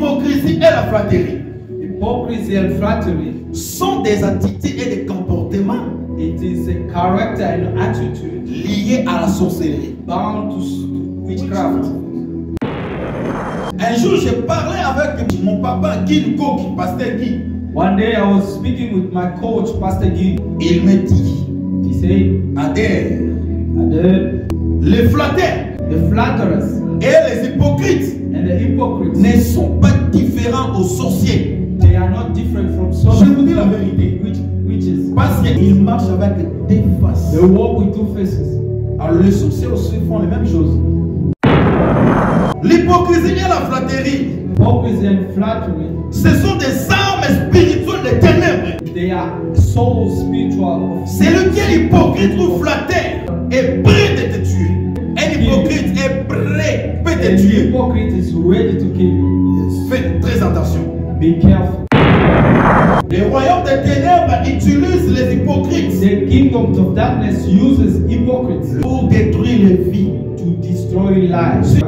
L'hypocrisie et la flatterie Hypocrisy and flattery, sont des attitudes et des comportements it is a character and attitude liés à la sorcellerie. bound to witchcraft. Un jour, j'ai parlé avec mon papa Guy Luko, pasteur Guy. One day I was speaking with my coach, Pastor Guy. Il me dit, He said, Adèle, the les flatteurs flatterers et les hypocrites and the hypocrites, ne sont pas différents aux sorciers. they are not different from Je vous dis la some vérité. witches. Parce qu'ils marchent avec des faces. They walk with two faces. Alors les sorciers aussi font les mêmes choses. L'hypocrisie et la flatterie, Hypocrisy and flattery, ce sont des armes spirituelles des ténèbres. they are so spiritual. Celui qui est hypocrite ou flatteur est prêt de te tuer. Un hypocrite est prêt, peut te And the tuer. hypocrite is ready to kill you. Faites très attention. Be careful. Le royaume des ténèbres utilise les hypocrites The kingdom of darkness uses hypocrites pour détruire les vies. to destroy lives.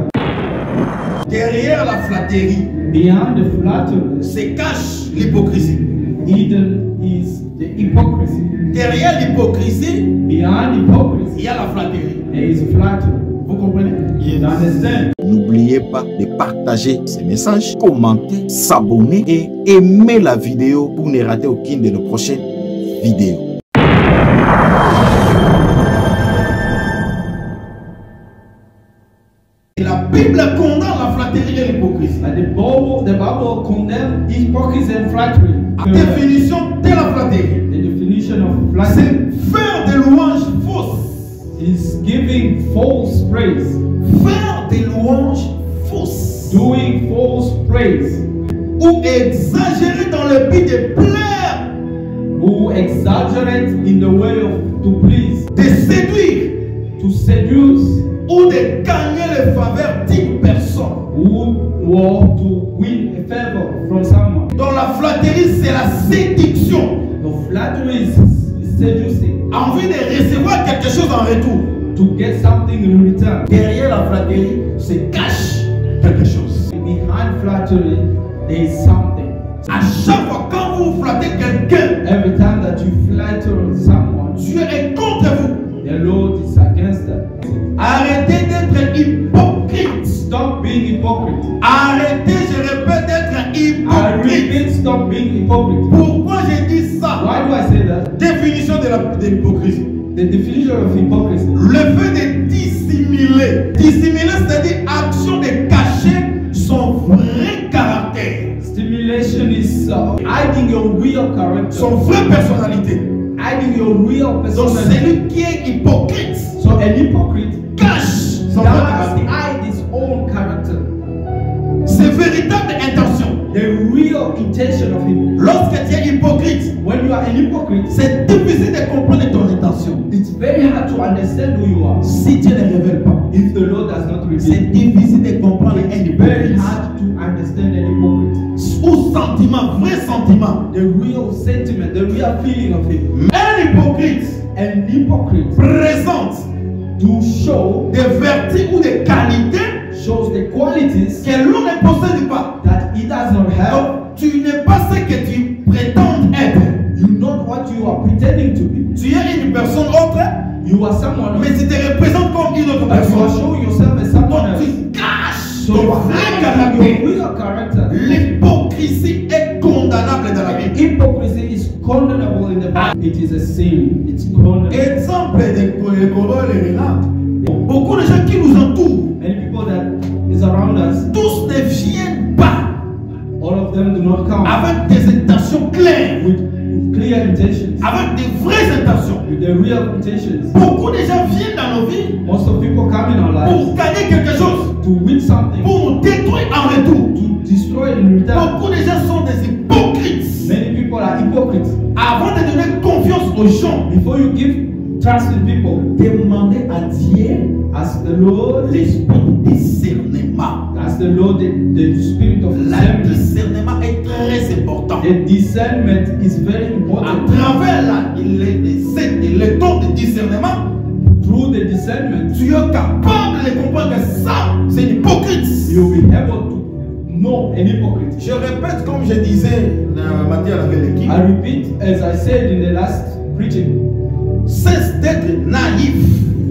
Derrière la flatterie Behind the flattery, se cache l'hypocrisie. hidden is the hypocrisy. Derrière l'hypocrisie, Behind hypocrisy, il y a la flatterie. there is flattery. Vous comprenez? You understand? N'oubliez pas de partager ces messages, commenter, s'abonner et aimer la vidéo pour ne rater aucune de nos prochaines vidéos. Et la Bible condamne la flatterie et l'hypocrisie. But the Bible condemns hypocrisy and flattery. La définition de la flatterie, The definition of flattery c'est faire des louanges fausses. is giving false praise, Faire des louanges fausses. doing false praise, Ou exagérer dans le but de plaire, who exaggerate in the way of to please, de séduire to seduce, ou de gagner les faveurs d'une personne. or to win a favor from someone. Dans la flatterie, c'est la séduction. The flattery is seducing, Envie de recevoir quelque chose en retour. to get something in return. Derrière la flatterie se cache quelque chose. Behind flattery, there is something. À chaque fois quand vous flattez quelqu'un, Every time that you flatter someone, Dieu est contre vous. the Lord is against them. Arrêtez d'être hypocrite. Stop being hypocrite. Arrêtez, je répète, d'être I hypocrite. repeat, stop being hypocrite. Pourquoi j'ai dit ça? Why do I say that? Définition de l'hypocrisie. The definition of hypocrisy. Le fait de dissimuler. Dissimuler, c'est-à-dire action de cacher son vrai caractère, Stimulation is hiding your real character, son vraie personnalité. hiding your real Donc personality. celui qui est hypocrite So an hypocrite cache son vrai does caractère. hide his own character. Ses véritables intentions. The real intention of him. Lorsque tu es hypocrite, When you are an hypocrite, c'est difficile de comprendre ton intention. it's very hard to understand who you are Si Dieu ne révèle pas, if the Lord does not reveal. c'est difficile de comprendre un It's very hypocrite. hard to understand an hypocrite. Ou sentiment, vrai sentiment. The real sentiment, the real feeling of him. Un hypocrite An hypocrite présente to show des vertus ou des qualités shows the qualities que l'on ne possède pas. that he does not have. Donc, tu n'es pas ce que tu prétends être. You're not what you are pretending to be. Tu es une personne autre, You are someone mais else. tu te représentes comme une autre But you are personne. showing yourself as someone Donc, else. tu caches So ton you are vrai hiding caractère. your real character. L'hypocrisie est condamnable dans la Bible. Hypocrisy is condemnable in the Bible. It is a sin. It's condemnable. Exemple de Corol et Renard. Beaucoup de gens qui nous entourent, Many people that is around us, tous ne viennent pas all of them do not come avec des intentions claires, with clear intentions, avec des vraies intentions. with the real intentions. Beaucoup de gens viennent dans nos vies Most of people come in our lives pour gagner quelque chose, to win something, pour nous détruire en retour. to destroy in return. Beaucoup de gens sont des hypocrites. Many people are hypocrites. Avant de donner confiance aux gens, Before you give trust in people, demandez à Dieu ask the Lord, l'esprit de discernement. ask the Lord the spirit of Le discernment. discernement est très important. The discernment is very À important. travers le don de discernement, Through the discernment, tu es capable de comprendre que ça, c'est une hypocrite. you'll be able to know an hypocrite. Je répète comme je disais la matière avec l'équipe. I repeat, as I said in the last preaching, Cesse d'être naïf.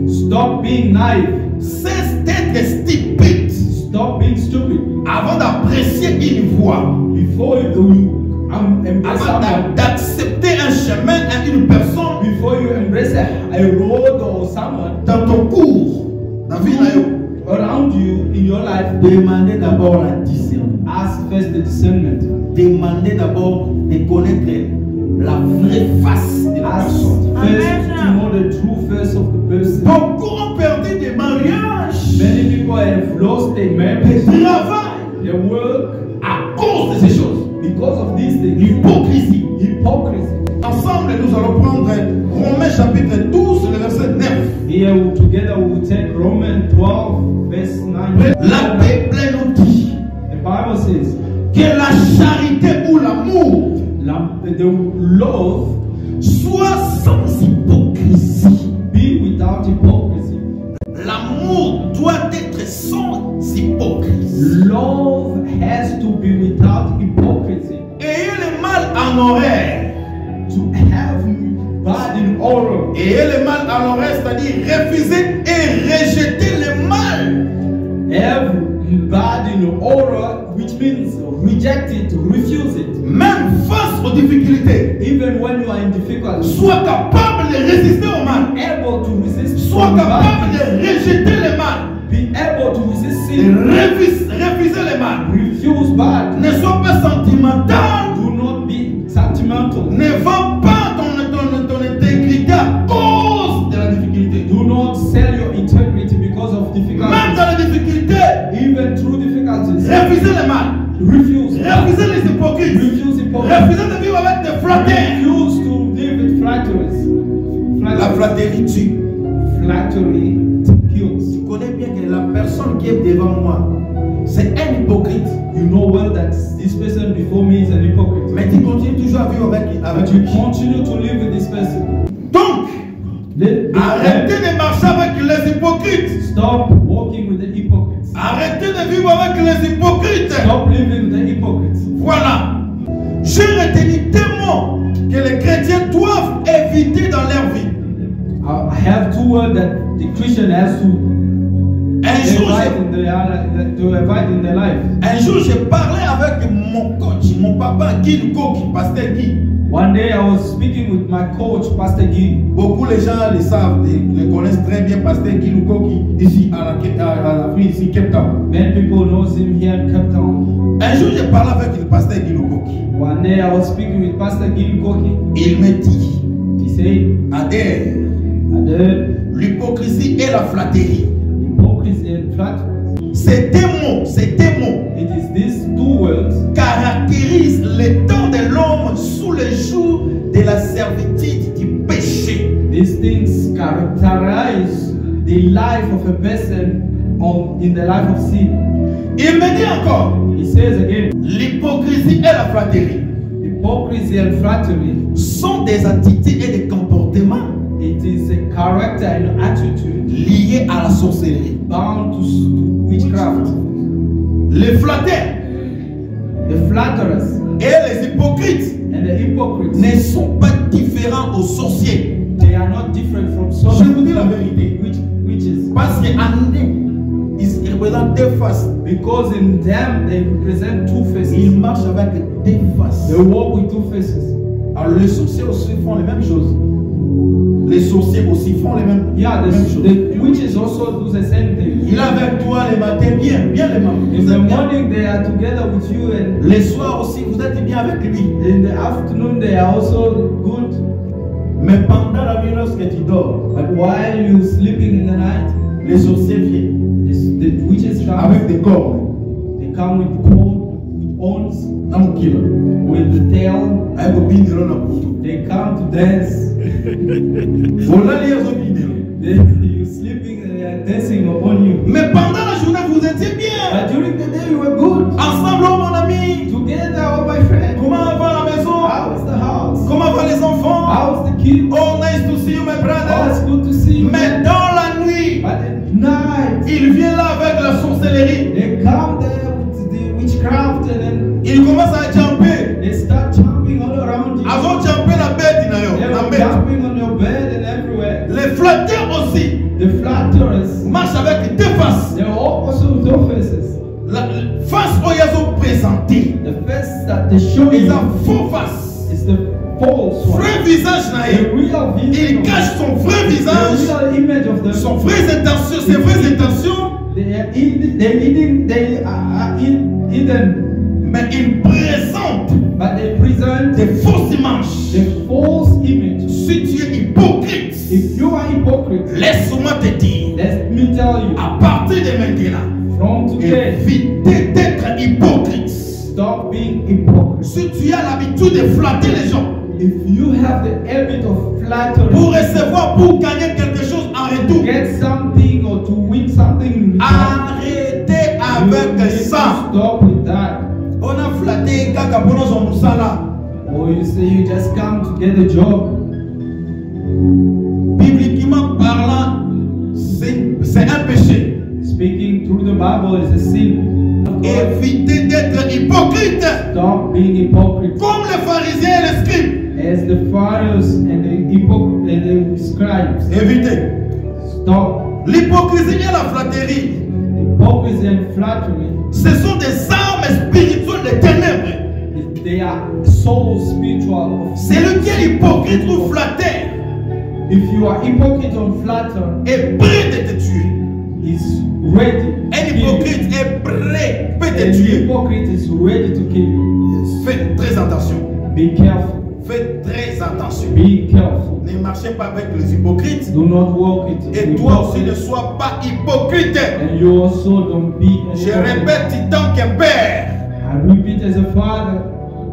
stop being naive. Cesse d'être stupide. Stop being stupid. Avant d'apprécier une voie. Before you embrace Avant someone, d'accepter un chemin à une personne before you embrace a road or someone dans ton cours, dans la vie, around you in your life, demandez d'abord la discernment. ask first the discernment. Demandez d'abord de connaître la vraie face de la Ask personne. first to know the true face of the person. Beaucoup ont perdu des mariages, Many people have lost their des marriage, travail their work, à cause de ces choses. because of these things. L'hypocrisie. Hypocrisy. Ensemble, nous allons prendre Romains chapitre 12, le verset 9. Here together we will take Romans 12 verse 9. La Bible nous dit The Bible says, que la charité ou l'amour the love soit sans hypocrisie. be without hypocrisy. L'amour doit être sans hypocrisie. Love has to be without hypocrisy. Ayez le mal en oreille. To have bad in order. Ayez le mal en oreille, c'est-à-dire refuser et rejeter le mal. Have bad in order, which means reject it, refuse it. Même face aux difficultés. Even when you are in difficulty, Sois capable de résister au mal. able to resist. Sois capable de rejeter le mal. Be able to resist Et sin. refuser le mal. Refuse bad. Ne sois pas sentimental. Do not be sentimental. Ne vends pas ton intégrité à cause de la difficulté. Do not sell your integrity because of Même difficulties. dans les difficultés, Even through difficulties, refusez le mal. refuse. Refusez les hypocrites. Refuse hypocrisy. Refusez de vivre avec des flattés. Refuse to live with flatteries. La flatterie tue. Flattery kills. Tu connais bien que la personne qui est devant moi, c'est un hypocrite. You know well that this person before me is an hypocrite. Mais tu continues toujours à vivre avec But you lui. continue to live with this person. Donc, arrêtez de marcher avec les hypocrites. Stop walking with the hypocrites. Arrêtez de vivre avec les hypocrites. Stop living with the hypocrites. Voilà. J'ai retenu deux mots que les chrétiens doivent éviter dans leur vie. I have two words that the Christian has to Un jour, avoid in their life. j'ai parlé avec mon coach, mon papa Guy Lukoki, pasteur Guy. One day I was speaking with my coach, Pastor Guy. Beaucoup les gens le savent, le connaissent très bien, pasteur Guy Lukoki, ici à la ici Cape Town. Many people know him here in Cape Town. Un jour, j'ai parlé avec le pasteur Guy Lukoki. One day I was speaking with Pastor Guy Koki. Il me dit, He said, adhère, the l'hypocrisie et la flatterie. hypocrisy and flattery. Ces deux mots It is these two words caractérisent le temps de l'homme sous le joug de la servitude du péché. These things characterize the life of a person in the life of sin. Il me dit encore, He says again, l'hypocrisie et la flatterie hypocrisy and flattery, sont des attitudes et des comportements it is a character and attitude liés à la sorcellerie. bound to witchcraft. Les flattés The flatterers et les hypocrites and the hypocrites, ne sont pas différents aux sorciers. they are not different from Je vous dis la some vérité. witches. Parce qu'en eux, ils représentent deux faces. Because in them they represent two Ils faces. marchent avec deux faces. They walk with two faces. Alors les sorciers aussi font les mêmes choses. Les sorciers aussi font les mêmes, Yeah, les mêmes choses. the witches also do the same thing. Il est avec toi le matin, bien les mains. In the morning they are together with you, and Les soirs aussi, vous êtes bien avec lui. in the afternoon they are also good. Mais pendant la nuit, lorsque tu dors, But while you sleeping in the night, les sorciers viennent the witches come. avec des corps. They come with cords, with horns, Dans mon kilo. with the tail. Avec des bindres dans le couteau. They come to dance. Voilà les autres bindres. You sleeping and they are dancing upon you. Mais pendant la journée, vous étiez bien. But during the day you were good. Ensemble, oh mon ami. Together, oh my friend. Comment va la maison? How is the house? Comment vont les enfants? How's the kids? Oh, nice to see you, my Oh, it's brother. good to see you. Mais dans la nuit, But at night, il vient là avec la sorcellerie. they come there with the witchcraft. Ils commencent à jumper. They start jumping all around you. Avant de jumper la bête, They la were bête. jumping on your bed and everywhere. Les flatteurs aussi The flatterers, marchent avec deux faces. they are also with two faces. La face où ils ont présenté. The face that they show Ils you ont faux face. is the false one. Vrai visage The naïf. real Il vision, cache son vrai the visage, real image of them. son vraies intentions, ses vraies intentions, They are hidden, mais il présente but they present des fausses images. the false image. Si tu es hypocrite, If you are hypocrite, laisse-moi te dire, let me tell you, à partir de maintenant, from today, évitez d'être hypocrite. stop being hypocrite. Si tu as l'habitude de flatter les gens If you have the habit of flattery, pour recevoir, pour gagner quelque chose en to retour, get something or to win something in return, arrêtez you avec need to ça. stop with that. On a flatté kaka pour son musala. Or you say you just come to get a job. Bibliquement parlant, c'est un péché. Speaking through the Bible is a sin. Évitez d'être hypocrite Stop being hypocrite. comme les pharisiens et les scribes. As the Pharisees and the scribes. Évitez. Stop. L'hypocrisie et la flatterie, Hypocrisy and flattery, ce sont des armes spirituelles des ténèbres. they are so spiritual. Celui qui est hypocrite ou flatteur If you are hypocrite or flatter, est prêt de te tuer. is ready. Un hypocrite est prêt, peut te An tuer. hypocrite is ready to kill you. Faites très attention. Be careful. Faites très attention. Be careful. Ne marchez pas avec les hypocrites. Do not walk it. Et toi aussi ne sois pas hypocrite. And you also don't be an Je hypocrite. répète tant qu'un père. I repeat as a father,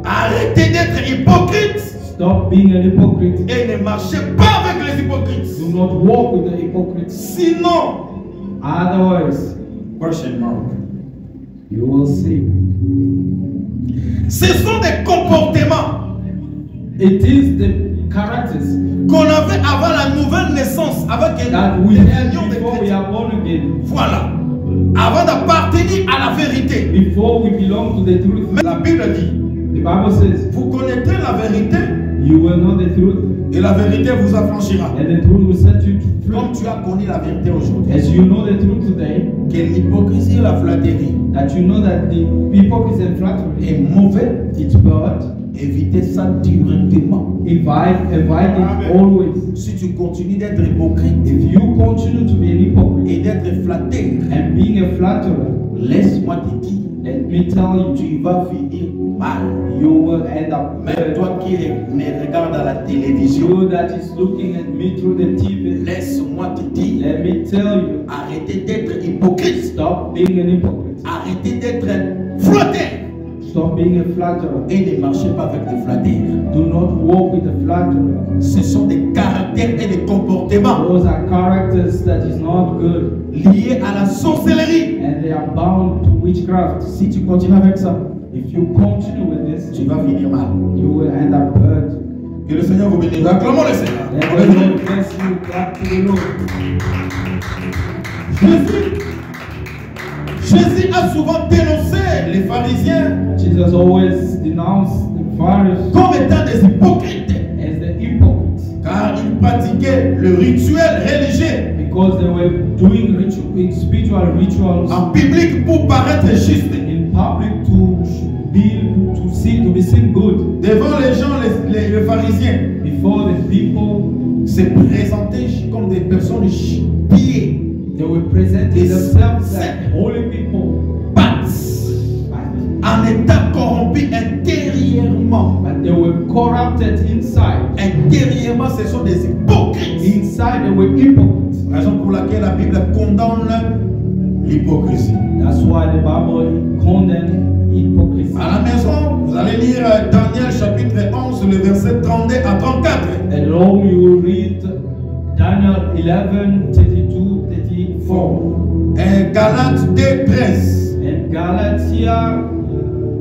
Arrêtez d'être hypocrite stop being an hypocrite. et ne marchez pas avec les hypocrites. Do not walk with the hypocrites. Sinon, Otherwise, question mark. you will see. Ce sont des comportements It is the characters qu'on avait avant la nouvelle naissance avec that we les had unions des before we chrétiens. are born again, Voilà. Avant d'appartenir à la vérité. before we belong to the truth. Mais la Bible dit, The Bible says, vous connaîtrez la vérité you will know the truth, et la vérité vous affranchira. and the truth will set you Comme free. tu as connu la vérité aujourd'hui, As you know the truth today, que l'hypocrisie et la flatterie that you know that the hypocrisy and flattery, est mauvais, it's bad. évitez ça directement. Avoid it always. Si tu continues d'être hypocrite If you continue to be an hypocrite et d'être flatté, and being a flatterer, laisse-moi te dire, let me tell you, tu vas finir mal. you will end up Même bad. toi qui me regardes à la télévision, You that is looking at me through the TV, laisse-moi te dire, let me tell you, arrêtez d'être hypocrite, stop being an hypocrite. arrêtez d'être flatté Stop being a flatterer. et ne marchez pas avec des flatteurs. Do not walk with a flatterer. Ce sont des caractères et des comportements Those are characters that is not good, liés à la sorcellerie. and they are bound to witchcraft. Si tu continues avec ça, If you continue with this, tu vas finir mal. you will end up hurt. Que le Seigneur vous bénisse. Acclamons le Seigneur. Let the Lord bless you. Clap to the Lord. Jésus a souvent dénoncé les pharisiens Jesus always denounced the Pharisees comme étant des hypocrites, as the hypocrites car ils pratiquaient le rituel religieux because they were doing spiritual rituals en public pour paraître juste. in public to be seen good Devant les gens, les pharisiens before the people. se présentaient comme des personnes piées, They were presenting themselves as holy people, pattes, en état corrompu intérieurement. but they were corrupted inside. Intérieurement, ce sont des hypocrites. Inside they were hypocrites. Raison pour laquelle la Bible condamne l'hypocrisie. That's why the Bible condemns hypocrisy. À la maison, vous allez lire Daniel chapitre 11, le verset 32 à 34. At home you will read Daniel 11, 32, 34. Et Galates 2, 13. And Galatia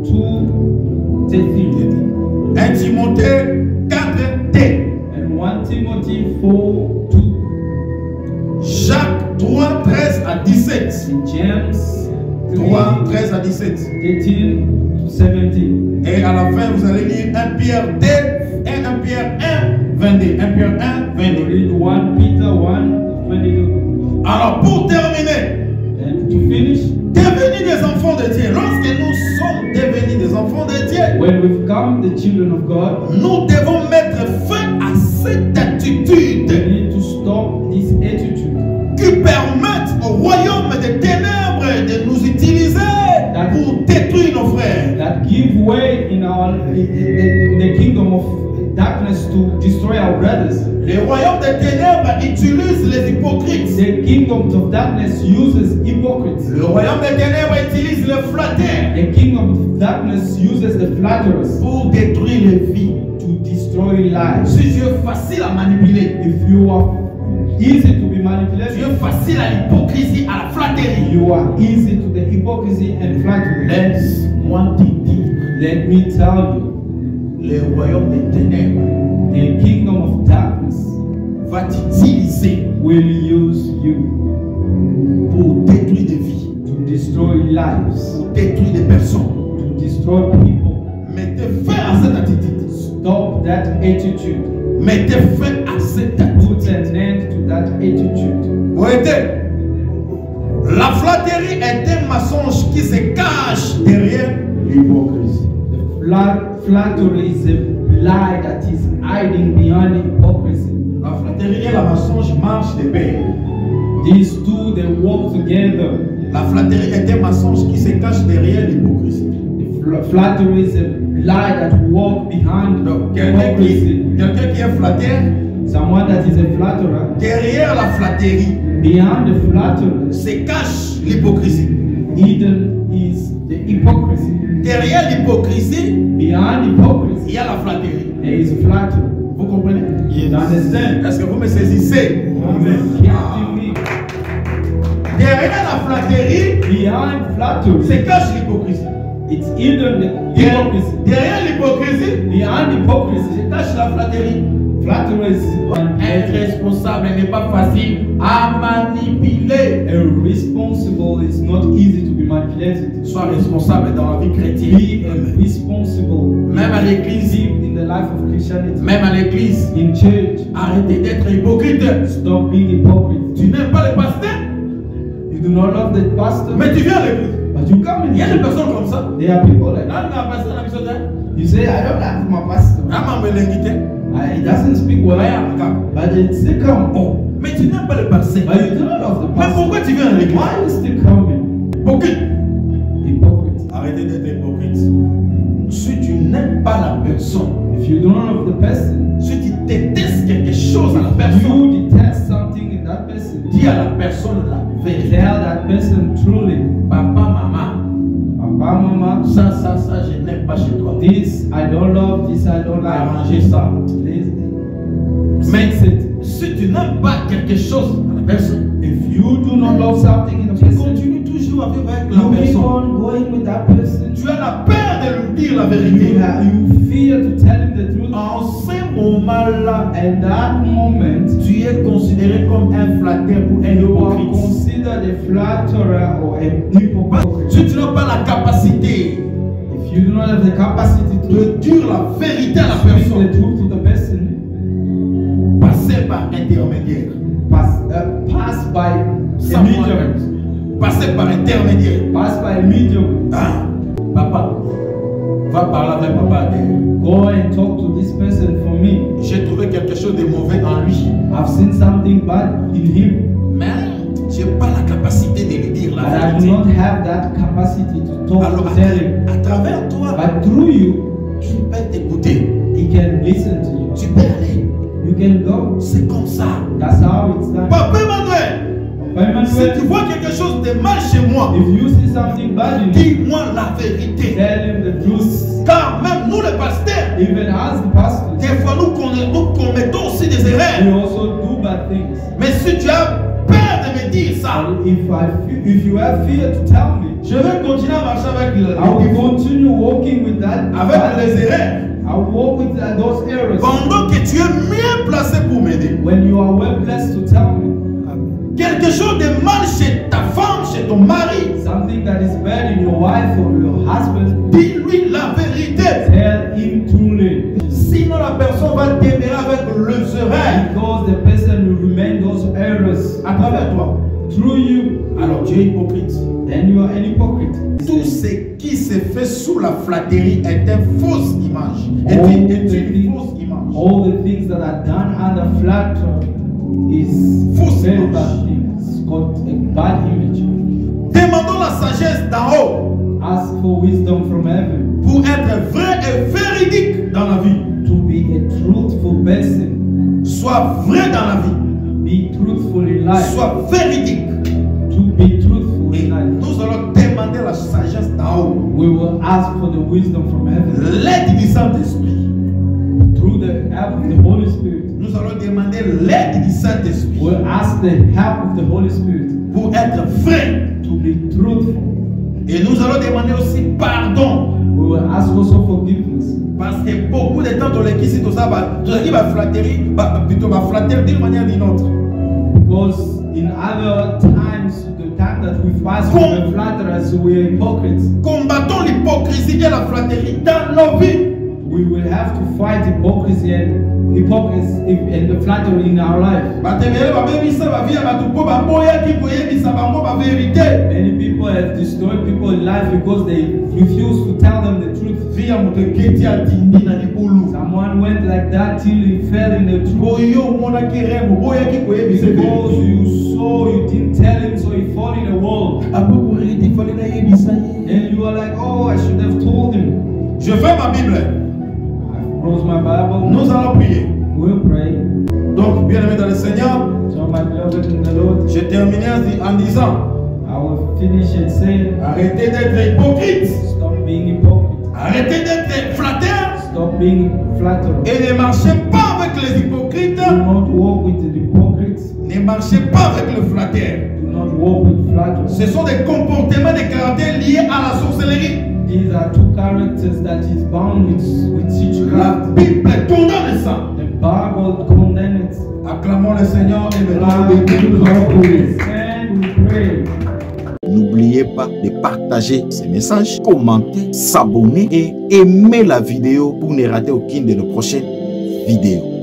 2, 13. 1 Timothée 4, D. And 1 Timothy 4, 2. Jacques 3, 13 à 17. And James 3, 13 à 17. 13 to 17. Et à la fin, vous allez lire 1 Pierre 2 et 1 Pierre 1, 22. 1 Pierre 1, 22. Read 1 Peter 1, 22. Alors, pour terminer, And to finish, devenir des enfants de Dieu. Lorsque nous sommes devenus des enfants de Dieu, when we become the children of God, nous devons mettre fin à cette attitude we need to stop this attitude qui permet au royaume des ténèbres de nous utiliser pour détruire nos frères. that give way in the kingdom of darkness to destroy our brothers. Le royaume des ténèbres utilise les hypocrites. The kingdom of darkness uses hypocrites. Le royaume des ténèbres utilise les flatteurs The kingdom of darkness uses the flatterers pour détruire les vies. to destroy lives. Si tu es facile à manipuler, If you are easy to be tu manipulated, es facile à l'hypocrisie, à la flatterie. you are easy to the hypocrisy and flattery. Laisse-moi te dire, Let me tell you, le royaume des ténèbres the kingdom of darkness va t'utiliser will use you pour détruire des vies, to destroy lives, pour détruire des personnes. to destroy people. Mettez fin à cette attitude. Stop that attitude. Mettez fin à cette Put attitude. an end to that attitude. Voyez, la flatterie est un mensonge qui se cache derrière l'hypocrisie. Flattery is a lie that is hiding behind hypocrisy. La flatterie et la mensonge marchent de pair. These two, they work together. La flatterie est un mensonge qui se cache derrière l'hypocrisie. Flattery is a lie that walk behind Donc, hypocrisy. quelqu'un qui est flatteur, Someone that is a flatterer, derrière la flatterie behind the flatterer, se cache l'hypocrisie. hidden is the hypocrisy. Derrière l'hypocrisie, Behind il hypocrisy, y a la flatterie. there is flattery. Vous comprenez? You understand? Est-ce que vous me saisissez? Can't me. Derrière la flatterie, Behind flattery, se cache l'hypocrisie. it's hidden the hypocrisy. Derrière l'hypocrisie, Behind hypocrisy, se cache la flatterie. flattery is Être responsable n'est pas facile à manipuler. irresponsible. It's not easy to be manipulated. Sois responsable dans la vie chrétienne. Be responsible. Même à l'église, In the life of Christianity. même à l'église, In church, arrêtez d'être hypocrite. stop being hypocrite. Tu n'aimes pas le pasteur, You do not love the pastor, mais tu viens à l'église. but you come in. Il y a des personnes comme ça. There are people like that. Là, on a pasteur dans la mission de- You say, I don't like my pastor. Ah, maman, me l'inquiète. He doesn't speak well, Ouais, regarde. but it still come. Bon, mais tu n'aimes pas le pasteur. But you do not love the Mais pastor. pourquoi tu viens à l'église? Why you still coming? Hypocrite. Hypocrite. Arrêtez d'être hypocrite. Si tu n'aimes pas la personne, If you do not love the person, si tu détestes quelque chose à la personne, you detest something in that person. dis à la personne la vérité. Tell that person truly, Papa, maman, Papa, Mama, ça, je n'aime pas chez toi. this I don't love, this I don't like. Arrangez ça. Please. Mais Fix it. si tu n'aimes pas quelque chose à la personne, If you do not love something in a tu person, continues toujours à vivre avec la you keep personne. on going with that person. Tu as la peur de lui dire la vérité. You fear to tell him the truth. En ce moment-là, And that moment, tu es considéré comme un flatteur ou un you are hypocrite. considered a flatterer or a hypocrite. Si tu n'as pas la capacité If you do not have the capacity to de dire la vérité à la speak personne, the truth to the person, passer par intermédiaire. pass by a Sans medium. moi-même. Passer par intermédiaire. Pass by a medium. Ah, papa, va parler avec papa. Go and talk to this person for me. J'ai trouvé quelque chose de mauvais en lui. I've seen something bad in him, Mais je n'ai pas la capacité de lui dire but la I do vérité. not have that capacity to talk Alors, to tell him. à travers toi, But through you, il peut t'écouter. he can listen to you. Tu peux aller. You can go. C'est comme ça. That's how it's done. Papa Emmanuel, But si tu vois quelque chose de mal chez moi, if you see something bad in him, dis-moi la vérité. tell him the truth. Car même nous les pasteurs, Even as the pastor, des fois nous commettons aussi des we erreurs. also do bad things. Mais si tu as peur de me dire ça, And if you have fear to tell me, je vais continuer à marcher avec I will continue walking with that. avec les erreurs. I will walk with those errors. Pendant que tu es mieux placé pour m'aider. When you are well blessed to tell me, quelque chose de mal chez ta femme, chez ton mari, something that is bad in your wife or your husband, dis-lui la vérité. tell him truly. Sinon la personne va demeurer avec les oreilles Because the person will remain those errors à travers toi. through you, Alors tu es hypocrite. then you are an hypocrite. Tout ce qui se fait sous la flatterie est une fausse image. Est All une the things- fausse image. All the things that are done under flattery is Fausse very image. bad things. It's got a bad image. Demandons la sagesse d'en haut Ask for wisdom from heaven pour être vrai et véridique dans la vie. to be a truthful person, Sois vrai dans la vie. be truthful in life, Sois véridique. to be truthful Et in life. nous allons demander la sagesse d'en haut. We will ask for the wisdom from heaven L'aide du Saint-Esprit. through the help of the Holy Spirit. Nous allons demander l'aide du Saint-Esprit We'll ask the help of the Holy Spirit pour être vrai. to be truthful. Et nous allons demander aussi pardon. We will ask also forgiveness. Parce que beaucoup de temps, dans les qui tout ça, qui va flatterie, plutôt va flatter d'une manière ou d'une autre. Because in other times, the time that we fast with the flatterers, we are hypocrites. Combattons l'hypocrisie et la flatterie dans nos vies. We will have to fight hypocrisy and the flattery in our life. Many people have destroyed people in life because they refuse to tell them the truth. Someone went like that till he fell in the truth. Because you saw, you didn't tell him, so he fell in the wall. And you are like, oh, I should have told him. Je fais ma Bible. I close my Bible. Nous allons prier. We'll pray. Donc, bien aimé dans le Seigneur, So, my beloved in the Lord, je termine en disant, I will finish and say, arrêtez d'être hypocrite, stop being hypocrite. arrêtez d'être flatteur Stop being flatterer. et ne marchez pas avec les hypocrites, Do not walk with the hypocrites. ne marchez pas avec le flatteur. Do not walk with flatterers. Ce sont des comportements de caractère liés à la sorcellerie. These are two characters that is bound with La witchcraft. Bible condamne ça. The Bible condemns it. Acclamons le Seigneur et maintenant And we pray. N'oubliez pas de partager ces messages, commenter, s'abonner et aimer la vidéo pour ne rater aucune de nos prochaines vidéos.